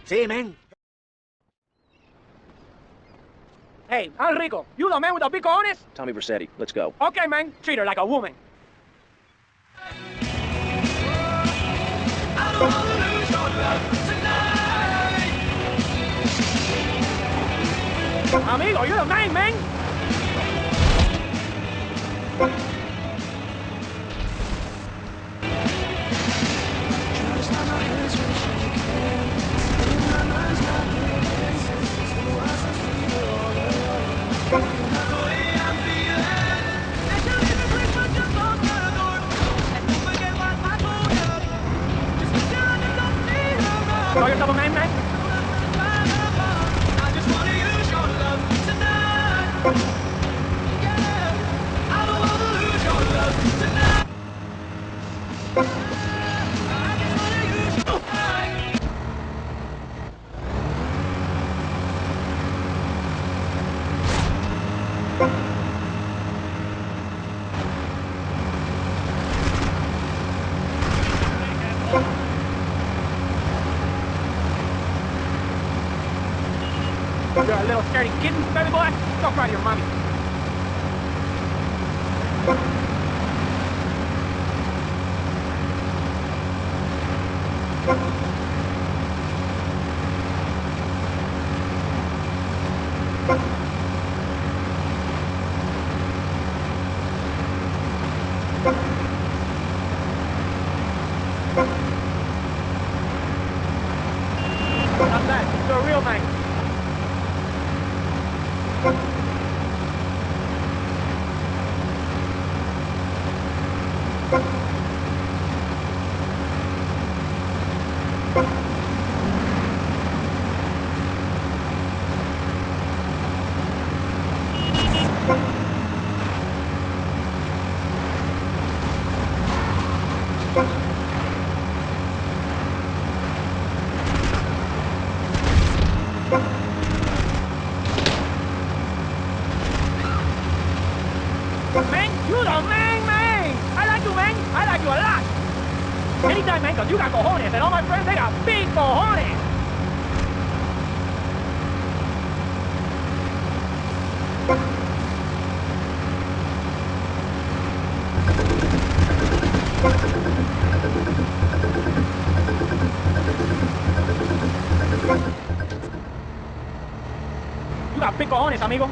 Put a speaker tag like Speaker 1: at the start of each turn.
Speaker 1: See, man.
Speaker 2: Hey, I'm Rico. You the man with the big cojones?
Speaker 3: Tommy Vercetti, let's go.
Speaker 2: Okay, man. Treat her like a woman. Amigo, you're the man. Call yourself a man?
Speaker 4: I just wanna use your love tonight. Yeah, I don't wanna lose your love tonight. I just wanna use your love.
Speaker 2: You're a little scaredy kitten, baby boy. Go cry to your mommy. Not bad. You're a real man. Man, you the man. I like you, man. I like you a lot. Anytime, man, because you got cojones, and all my friends, they got big cojones. You got big cojones, amigo.